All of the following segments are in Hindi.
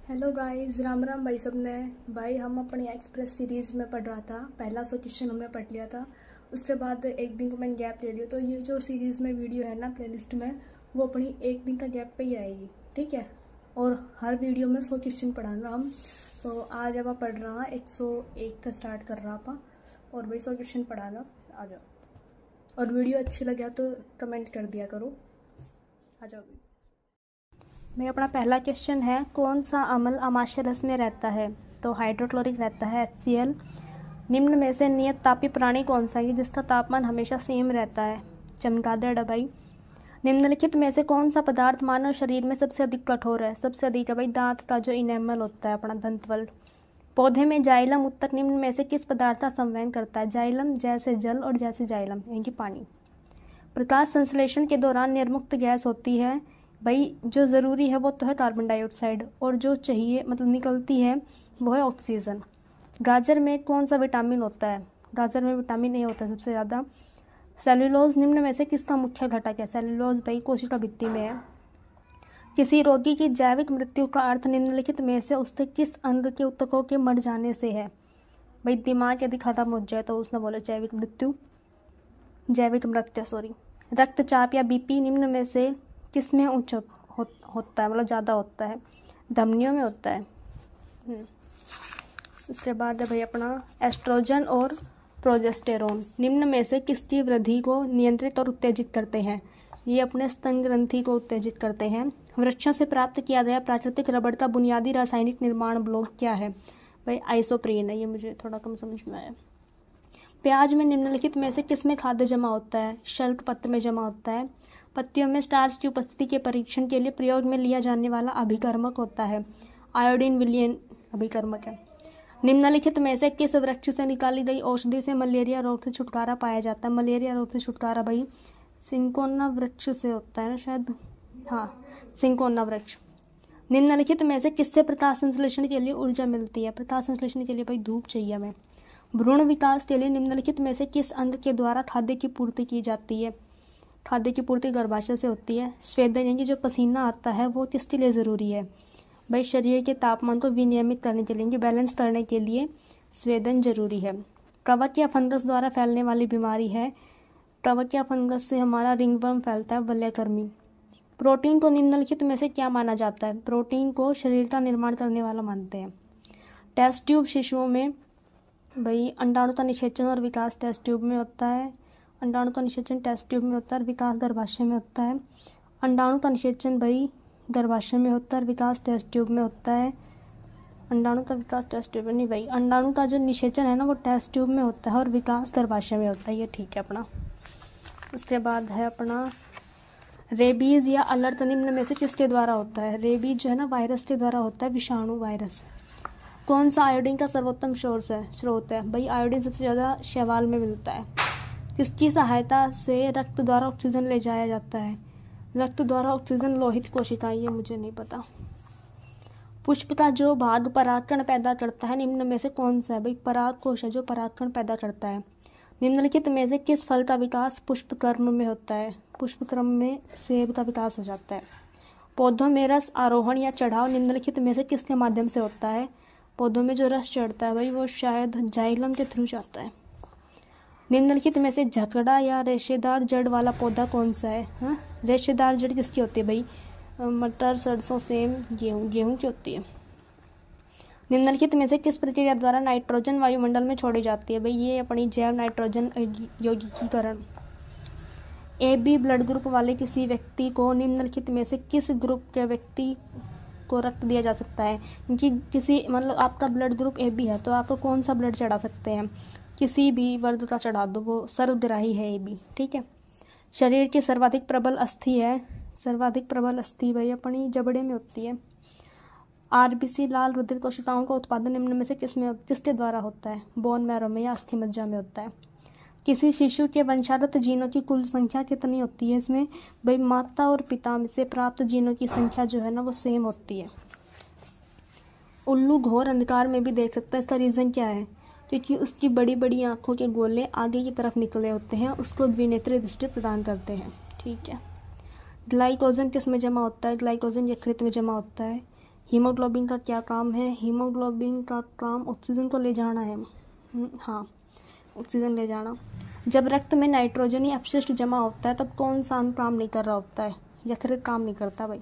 हेलो गाइस, राम राम भाई सब ने। भाई हम अपनी एक्सप्रेस सीरीज़ में पढ़ रहा था। पहला 100 क्वेश्चन हमने पढ़ लिया था। उसके बाद एक दिन को मैंने गैप ले लिया, तो ये जो सीरीज़ में वीडियो है ना प्लेलिस्ट में, वो अपनी एक दिन का गैप पे ही आएगी, ठीक है। और हर वीडियो में 100 क्वेश्चन पढ़ाना हम। तो आज अब पढ़ रहा 101 का स्टार्ट कर रहा आप, और वही 100 क्वेश्चन पढ़ाना। आ जाओ, और वीडियो अच्छी लगे तो कमेंट कर दिया करो। आ जाओ। मेरा अपना पहला क्वेश्चन है, कौन सा अम्ल अमाशय रस में रहता है? तो हाइड्रोक्लोरिक रहता है, HCl। निम्न में से नियत तापी प्राणी कौन सा है जिसका तापमान हमेशा सेम रहता है? चमगादड़ है भाई। निम्नलिखित में से कौन सा पदार्थ मानव शरीर में सबसे अधिक कठोर है? सबसे अधिक है भाई दांत का जो इनेमल होता है अपना दंतवल्क। पौधे में जाइलम उत्तक निम्न में से किस पदार्थ का संवहन करता है? जाइलम जैसे जल और जैसे जाइलम यानी कि पानी। प्रकाश संश्लेषण के दौरान निर्मुक्त गैस होती है भाई, जो ज़रूरी है वो तो है कार्बन डाइऑक्साइड, और जो चाहिए मतलब निकलती है वो है ऑक्सीजन। गाजर में कौन सा विटामिन होता है? गाजर में विटामिन ए होता है सबसे ज़्यादा। सेल्यूलोज निम्न में से किसका मुख्य घटक है? सेल्यूलोज भाई कोशिका भित्ति में है। किसी रोगी की जैविक मृत्यु का अर्थ निम्नलिखित में से उसके किस अंग के ऊतकों के मर जाने से है? भाई दिमाग यदि खत्म हो जाए तो उसने बोला जैविक मृत्यु, जैविक मृत्यु सॉरी। रक्तचाप या बीपी निम्न में से किस में उच्च होता है, मतलब ज़्यादा होता है? धमनियों में होता है। उसके बाद है भाई अपना एस्ट्रोजन और प्रोजेस्टेरोन निम्न में से किसकी वृद्धि को नियंत्रित और उत्तेजित करते हैं? ये अपने स्तन ग्रंथि को उत्तेजित करते हैं। वृक्षों से प्राप्त किया गया प्राकृतिक रबड़ का बुनियादी रासायनिक निर्माण ब्लॉक क्या है? भाई आइसोप्रीन है। ये मुझे थोड़ा कम समझ में आया। प्याज में निम्नलिखित में से किस में खाद्य जमा होता है? शल्क पत्र में जमा होता है। पत्तियों में स्टार्च की उपस्थिति के परीक्षण के लिए प्रयोग में लिया जाने वाला अभिकर्मक होता है आयोडीन विलयन अभिकर्मक है। निम्नलिखित में से किस वृक्ष से निकाली गई औषधि से मलेरिया रोग से छुटकारा पाया जाता है? मलेरिया रोग से छुटकारा भाई सिंकोना वृक्ष से होता है ना शायद, हाँ सिंकोना वृक्ष। निम्नलिखित में से किससे प्रकाश संश्लेषण के लिए ऊर्जा मिलती है? प्रकाश संश्लेषण के लिए भाई धूप चाहिए हमें। भ्रूण विकास के लिए निम्नलिखित में से किस अंग के द्वारा खाद्य की पूर्ति की जाती है? खाद्य की पूर्ति गर्भाशय से होती है। स्वेदन यानी कि जो पसीना आता है वो किसके लिए ज़रूरी है? भाई शरीर के तापमान को विनियमित करने के लिए, बैलेंस करने के लिए स्वेदन जरूरी है। कवक या फंगस द्वारा फैलने वाली बीमारी है। कवक या फंगस से हमारा रिंगवर्म फैलता है, वलयकृमि। प्रोटीन को निम्नलिखित में से क्या माना जाता है? प्रोटीन को शरीर का निर्माण करने वाला मानते हैं। टेस्ट ट्यूब शिशुओं में भाई अंडाणु का निषेचन और विकास टेस्ट ट्यूब में होता है। अंडाणु का निषेचन टेस्ट ट्यूब में होता है, विकास गर्भाशय में होता है। अंडाणु का निषेचन भाई गर्भाशय में होता है, विकास टेस्ट ट्यूब में होता है। अंडाणु का विकास टेस्ट ट्यूब में नहीं भाई, अंडाणु का जो निषेचन है ना वो टेस्ट ट्यूब में होता है और विकास गर्भाशय में होता है। ये ठीक है अपना। उसके बाद है अपना रेबीज या अलर्ट निम्न में से किसके द्वारा होता है? रेबीज जो है ना वायरस के द्वारा होता है, विषाणु वायरस। कौन सा आयोडीन का सर्वोत्तम स्रोत है? भाई आयोडीन सबसे ज़्यादा शैवाल में मिलता है। किसकी सहायता से रक्त द्वारा ऑक्सीजन ले जाया जाता है? रक्त द्वारा ऑक्सीजन लोहित कोशिकाएं, ये मुझे नहीं पता। पुष्प का जो भाग परागकण पैदा करता है निम्न में से कौन सा है? भाई पराग कोश है जो परागकण पैदा करता है। निम्नलिखित में से किस फल का विकास पुष्पक्रम में होता है? पुष्पक्रम में सेब का विकास हो जाता है। पौधों में रस आरोहण या चढ़ाव निम्नलिखित में से किसके माध्यम से होता है? पौधों में जो रस चढ़ता है भाई वो शायद जाइलम के थ्रू जाता है। निम्नलिखित में से झकड़ा या रेशेदार जड़ वाला पौधा कौन सा है? हाँ रेशेदार जड़ किसकी होती है भाई? मटर, सरसों, सेम, गेहूं की होती है। निम्नलिखित में से किस प्रक्रिया द्वारा नाइट्रोजन वायुमंडल में छोड़ी जाती है? भाई ये अपनी जैव नाइट्रोजन यौगिकीकरण। AB ब्लड ग्रुप वाले किसी व्यक्ति को निम्नलिखित में से किस ग्रुप के व्यक्ति को रक्त दिया जा सकता है? क्योंकि किसी मतलब आपका ब्लड ग्रुप AB है तो आप कौन सा ब्लड चढ़ा सकते हैं? किसी भी वर्ग का चढ़ा दो, वो सर्वग्राही है AB, ठीक है। शरीर की सर्वाधिक प्रबल अस्थि है, सर्वाधिक प्रबल अस्थि भाई अपनी जबड़े में होती है। RBC लाल रुधिर कोशिकाओं का उत्पादन निम्न में से किसके द्वारा होता है? बोन मैरो में या अस्थि मज्जा में होता है। किसी शिशु के वंशागत जीनों की कुल संख्या कितनी होती है? इसमें भाई माता और पिता में से प्राप्त जीनों की संख्या जो है ना वो सेम होती है। उल्लू घोर अंधकार में भी देख सकता है, इसका रीज़न क्या है? क्योंकि उसकी बड़ी बड़ी आंखों के गोले आगे की तरफ निकले होते हैं, उसको द्विनेत्री दृष्टि प्रदान करते हैं, ठीक है। ग्लाइकोजन किस में जमा होता है? ग्लाइकोजन यकृत में जमा होता है। हीमोग्लोबिन का क्या काम है? हीमोग्लोबिन का काम ऑक्सीजन को ले जाना है। हाँ, ऑक्सीजन ले जाना। जब रक्त में नाइट्रोजनी अपशिष्ट जमा होता है तब कौन सा अंग काम नहीं कर रहा होता है? यकृत काम नहीं करता भाई।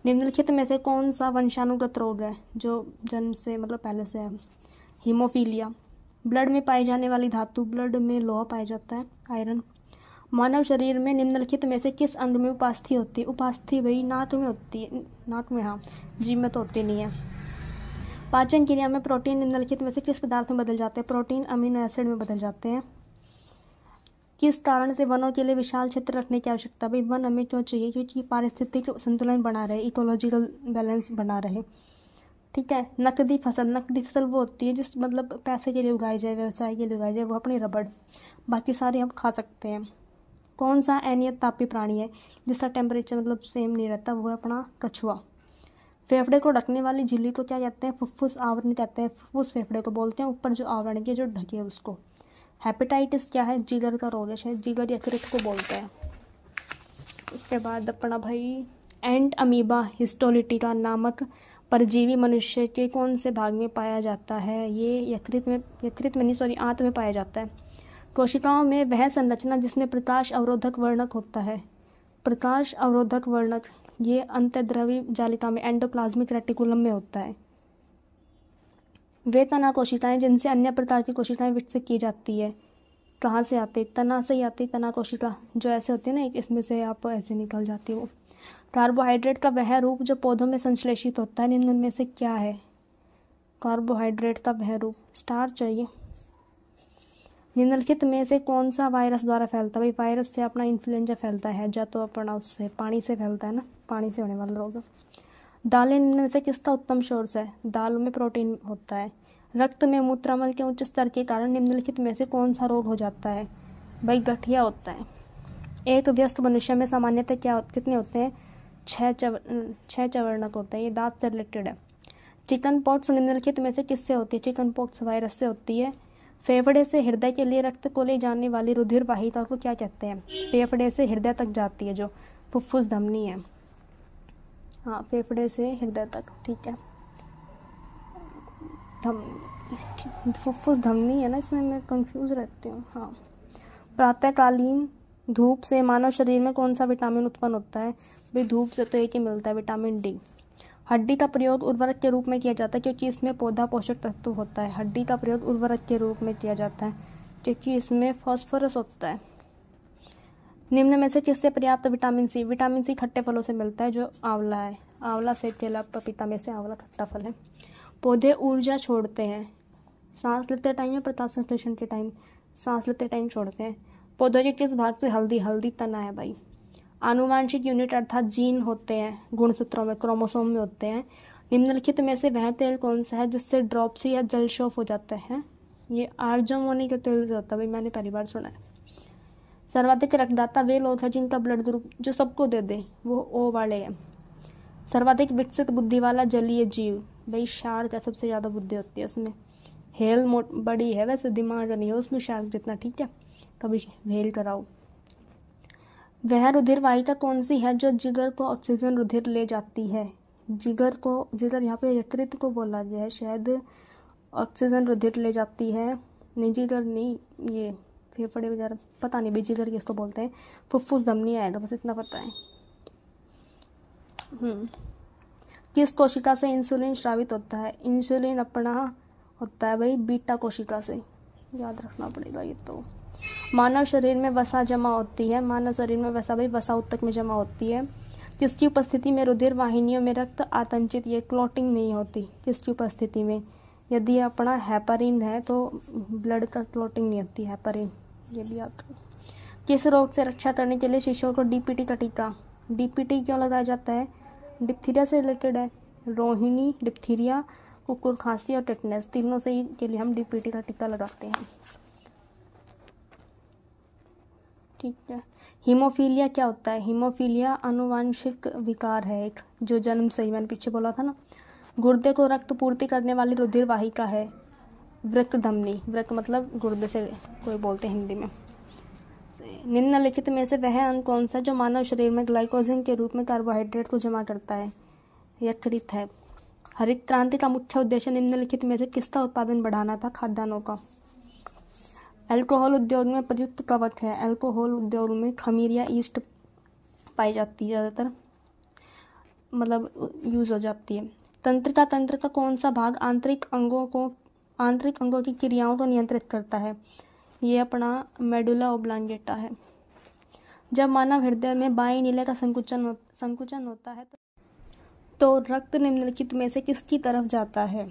निम्नलिखित में से कौन सा वंशानुगत रोग है जो जन्म से मतलब पहले से है? हीमोफीलिया। ब्लड में पाई जाने वाली धातु, ब्लड में लोहा पाया जाता है, आयरन। मानव शरीर में निम्नलिखित में से किस अंग में उपास्थि होती है? उपास्थि भाई नाक में होती है, नाक में, हाँ, जीभ में तो होती नहीं है। पाचन क्रिया में प्रोटीन निम्नलिखित में से किस पदार्थ में बदल जाते हैं? प्रोटीन अमीनो एसिड में बदल जाते हैं। किस कारण से वनों के लिए विशाल क्षेत्र रखने की आवश्यकता? भाई वन हमें क्यों चाहिए? क्योंकि पारिस्थितिक संतुलन बना रहे, इकोलॉजिकल बैलेंस बना रहे। ठीक है। नकदी फसल वो होती है जिस मतलब पैसे के लिए उगाई जाए, व्यवसाय के लिए उगाई जाए, वो अपनी रबड़, बाकी सारे हम खा सकते हैं। कौन सा अनियत तापी प्राणी है जिसका टेम्परेचर मतलब सेम नहीं रहता? वो है अपना कछुआ। फेफड़े को ढकने वाली झिल्ली को क्या कहते हैं? फुफ्फुस आवरण कहते हैं। फुफ्फुस फेफड़े को बोलते हैं, ऊपर जो आवरण के जो ढके है उसको। हेपेटाइटिस क्या है? जिगर का रोग है, शायद जिगर यकृत को बोलते हैं। उसके बाद अपना भाई एंट अमीबा हिस्टोलिटिका नामक परजीवी मनुष्य के कौन से भाग में पाया जाता है? ये यकृत में नहीं सॉरी आंत में पाया जाता है। कोशिकाओं में वह संरचना जिसमें प्रकाश अवरोधक वर्णक होता है। प्रकाश अवरोधक वर्णक ये अंतःद्रवी जालिका में एंडोप्लाज्मिक रेटिकुलम में होता है। वे तना कोशिकाएं जिनसे अन्य प्रकार की कोशिकाएं विकसित की जाती है कहाँ से आती? तना से ही आती। तना कोशिका जो ऐसे होती है ना, एक इसमें से आप ऐसे निकल जाती है वो। कार्बोहाइड्रेट का वह रूप जो पौधों में संश्लेषित होता है निम्न में से क्या है? कार्बोहाइड्रेट का वह रूप स्टार्च चाहिए। निम्नलिखित में से कौन सा वायरस द्वारा फैलता है? भाई वायरस से अपना इन्फ्लुएंजा फैलता है, या तो अपना उससे पानी से फैलता है ना, पानी से होने वाला रोग। दालें निम्न में से किसका उत्तम सोर्स है? दालों में प्रोटीन होता है। रक्त में मूत्रामल के उच्च स्तर के कारण निम्नलिखित में से कौन सा रोग हो जाता है? भाई गठिया होता है। एक व्यस्क मनुष्य में सामान्यतः कितने होते हैं? 6 चवर्णक होते हैं। ये दांत से रिलेटेड है। चिकन पॉक्स निम्नलिखित में से किससे होती है? चिकन पॉक्स वायरस से होती है। फेफड़े से हृदय के लिए रक्त को ले जाने वाली रुधिर वाहिका को क्या कहते हैं? फेफड़े से हृदय तक जाती है जो फुफ्फुस धमनी है। हाँ, फेफड़े से हृदय तक, ठीक है। फुफ्फुस धमनी है ना, इसमें मैं कंफ्यूज रहती हूँ। हाँ। प्रातःकालीन धूप से मानव शरीर में कौन सा विटामिन उत्पन्न होता है? भाई धूप से तो एक ही मिलता है, विटामिन डी। हड्डी का प्रयोग उर्वरक के रूप में किया जाता है क्योंकि इसमें पौधा पोषक तत्व होता है। हड्डी का प्रयोग उर्वरक के रूप में किया जाता है क्योंकि इसमें फास्फोरस होता है। निम्न में से किससे पर्याप्त विटामिन सी? विटामिन सी खट्टे फलों से मिलता है जो आंवला है। आंवला, सेब, केला, पपीता में से आंवला खट्टा फल है। पौधे ऊर्जा छोड़ते हैं सांस लेते टाइम या प्रकाश संश्लेषण के टाइम? सांस लेते टाइम छोड़ते हैं। पौधों के किस भाग से? हल्दी तना है भाई। आनुवांशिक यूनिट अर्थात जीन होते हैं गुणसूत्रों में, क्रोमोसोम में होते हैं। निम्नलिखित में से वह तेल कौन सा है जिससे ड्रॉप्सी या जलशोफ हो जाता है? ये आर्जमोनी के तेल से होता है भाई, मैंने पहली बार सुना है। सर्वाधिक रक्तदाता वे लोग हैं जिनका ब्लड ग्रुप जो सबको दे दे, वो ओ वाले हैं। सर्वाधिक विकसित बुद्धि वाला जलीय जीव? भाई शार्क है, सबसे ज़्यादा बुद्धि होती है उसमें। हेल बड़ी है वैसे, दिमाग नहीं है उसमें शार्क जितना, ठीक है, कभी हेल कराओ। वह रुधिर वाहिका कौन सी है जो जिगर को ऑक्सीजन रुधिर ले जाती है? जिगर यहाँ पे यकृत को बोला गया है, शायद ऑक्सीजन रुधिर ले जाती है। नहीं, जिगर नहीं, ये फेफड़े वगैरह पता नहीं भाई, जिगर किसको बोलते हैं। फुफ्फुस धमनी आएगा, बस इतना पता है। किस कोशिका से इंसुलिन स्रावित होता है? इंसुलिन अपना होता है भाई बीटा कोशिका से, याद रखना पड़ेगा ये तो। मानव शरीर में वसा जमा होती है। मानव शरीर में वसा भाई वसा उत्तक में जमा होती है। किसकी उपस्थिति में रुधिर वाहिनियों में रक्त आतंचित ये क्लॉटिंग नहीं होती? किसकी उपस्थिति में? यदि अपना हेपारिन है तो ब्लड का क्लॉटिंग नहीं होती, हेपारिन, ये भी याद रखो। किस रोग से रक्षा करने के लिए शिशुओं को डीपीटी का टीका? डीपीटी क्यों लगाया जाता है? डिप्थीरिया से रिलेटेड है। रोहिणी, डिप्थीरिया, कुकुर खांसी और टेटनस, तीनों से के लिए हम डीपीटी का टीका लगाते हैं, ठीक है। हीमोफीलिया क्या होता है? हीमोफीलिया आनुवांशिक विकार है एक, जो जन्म से ही, मैंने पीछे बोला था ना। गुर्दे को रक्त पूर्ति करने वाली रुधिर वाहिका है वृक्क धमनी। वृक्क मतलब गुर्दे से कोई बोलते हैं हिंदी में। निम्नलिखित में से वह अंग कौन सा जो मानव शरीर में ग्लाइकोजन के रूप में कार्बोहाइड्रेट को जमा करता है? यकृत है। हरित क्रांति का मुख्य उद्देश्य निम्नलिखित में से किसका उत्पादन बढ़ाना था? खाद्यान्नों का। अल्कोहल उद्योग में प्रयुक्त कवक है। अल्कोहल उद्योग में खमीर या ईस्ट पाई जाती है, ज़्यादातर मतलब यूज़ हो जाती है। तंत्रिका तंत्र का कौन सा भाग आंतरिक अंगों की क्रियाओं को नियंत्रित करता है? ये अपना मेडुला ओब्लांगेटा है। जब मानव हृदय में बाएं नीले का संकुचन होता है तो रक्त निम्नलिखित में से किसकी तरफ जाता है?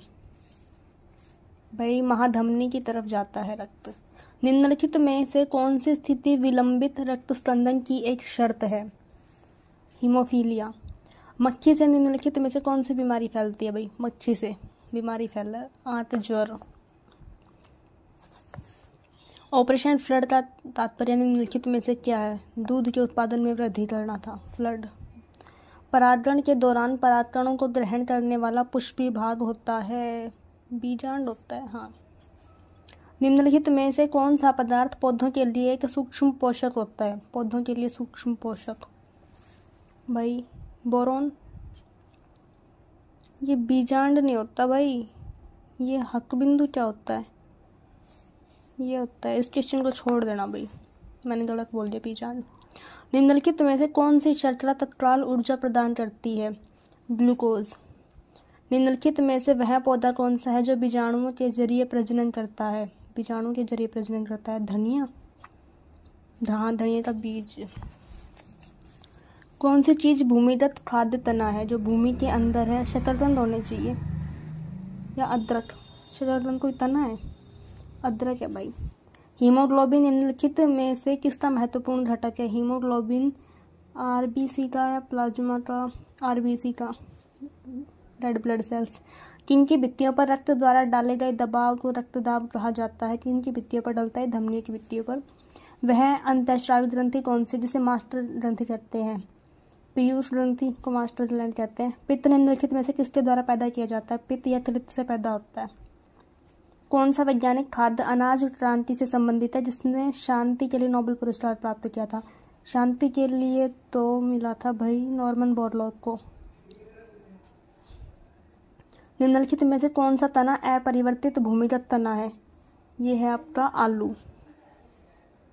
भाई महाधमनी की तरफ जाता है रक्त। निम्नलिखित में से कौन सी स्थिति विलंबित रक्त स्पंदन की एक शर्त है? हीमोफीलिया। मक्खी से निम्नलिखित में से कौन सी बीमारी फैलती है? भाई मक्खी से बीमारी फैला आंत ज्वर। ऑपरेशन फ्लड का तात्पर्य निम्नलिखित में से क्या है? दूध के उत्पादन में वृद्धि करना था। फ्लड। परागण के दौरान परागकणों को ग्रहण करने वाला पुष्पी भाग होता है, बीजांड होता है। हाँ। निम्नलिखित में से कौन सा पदार्थ पौधों के लिए एक सूक्ष्म पोषक होता है? पौधों के लिए सूक्ष्म पोषक भाई बोरोन। ये बीजांड नहीं होता भाई, ये हक बिंदु क्या होता है? ये होता है। इस क्वेश्चन को छोड़ देना भाई, मैंने गलत बोल दिया, बीजांड। निम्नलिखित में से कौन सी शर्करा तत्काल ऊर्जा प्रदान करती है? ग्लूकोज। निम्नलिखित में से वह पौधा कौन सा है जो बीजाणुओं के जरिए प्रजनन करता है? बीजाणु के जरिए प्रजनन करता है। धनिया। हाँ, धनिया का बीज। कौन सी चीज भूमिगत खाद्य तना है जो भूमि के अंदर है? शकरकंद होने चाहिए या अदरक। शकरकंद कोई तना है? अदरक है भाई। हीमोग्लोबिन निम्नलिखित में से किसका महत्वपूर्ण घटक है? हीमोग्लोबिन आरबीसी का या प्लाज्मा का? आरबीसी का, रेड ब्लड सेल्स। किनकी भित्तियों पर रक्त द्वारा डाले गए दबाव को रक्तदाब कहा जाता है? किनकी भित्तियों पर डलता है? धमनियों की भित्तियों पर। वह अंतःस्रावी ग्रंथि कौन सी जिसे मास्टर ग्रंथि कहते हैं? पीयूष ग्रंथि को मास्टर ग्लैंड कहते हैं। पित्त निम्नलिखित में से किसके द्वारा पैदा किया जाता है? पित्त यकृत से पैदा होता है। कौन सा वैज्ञानिक खाद्य अनाज क्रांति से संबंधित है जिसने शांति के लिए नोबेल पुरस्कार प्राप्त किया था? शांति के लिए तो मिला था भाई नॉर्मन बोरलॉग को। निम्नलिखित में से कौन सा तना अपरिवर्तित भूमिगत तना है? ये है आपका आलू।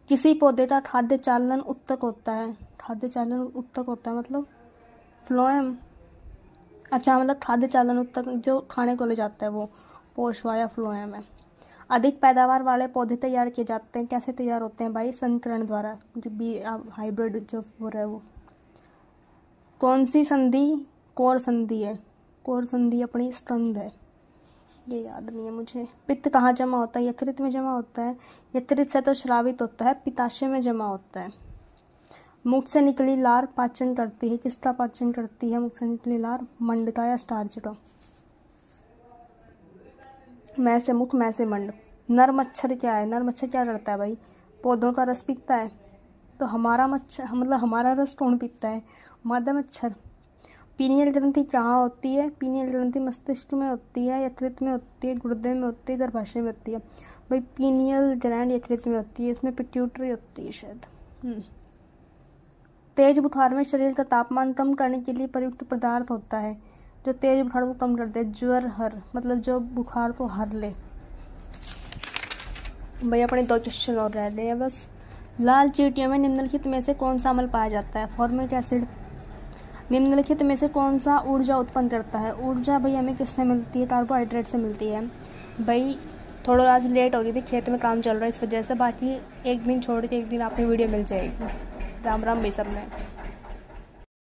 किसी पौधे का खाद्य चालन उत्तक होता है? खाद्य चालन उत्तक होता है मतलब फ्लोएम। अच्छा, मतलब खाद्य चालन उत्तक जो खाने को ले जाता है वो पोषवा या फ्लोएम है। अधिक पैदावार वाले पौधे तैयार किए जाते हैं, कैसे तैयार होते हैं भाई? संकरण द्वारा, जो भी हाइब्रिड जो हो रहा है वो। कौन सी संधि कोर संधि है? कोर संधि अपनी स्कंद है, ये याद नहीं है मुझे। पित्त कहाँ जमा होता है? यकृत में जमा होता है। यकृत से तो श्रावित होता है, पित्ताशय में जमा होता है। मुख से निकली लार पाचन करती है, किसका पाचन करती है? मुख से निकली लार मंड का या स्टार्च का। मैं से मुख, मैं से मंड। नर मच्छर क्या है? नर मच्छर क्या करता है भाई? पौधों का रस पीता है। तो हमारा मच्छर मतलब हमारा रस कौन पीता है? मादा मच्छर। पीनियल ग्रंथि कहाँ होती है? पीनियल ग्रंथि मस्तिष्क में होती है, यकृत में होती है, गुर्दे में होती है, गर्भाशय में होती है। भाई पीनियल ग्लैंड यकृत में होती है, इसमें पिट्यूटरी होती है शायद। तेज बुखार में शरीर का तापमान कम करने के लिए प्रयुक्त पदार्थ होता है जो तेज बुखार को कम कर दे। ज्वर हर, मतलब जो बुखार को हर ले। भाई अपने 2 क्वेश्चन और रह गए हैं बस। लाल चींटियों में निम्नलिखित में से कौन सा अम्ल पाया जाता है? Formic acid. निम्नलिखित में से कौन सा ऊर्जा उत्पन्न करता है? ऊर्जा भाई हमें किससे मिलती है? कार्बोहाइड्रेट से मिलती है। भाई थोड़ा आज लेट हो गई थी, खेत में काम चल रहा है इस वजह से। बाकी एक दिन छोड़ के एक दिन आपकी वीडियो मिल जाएगी। राम राम भाई सब में।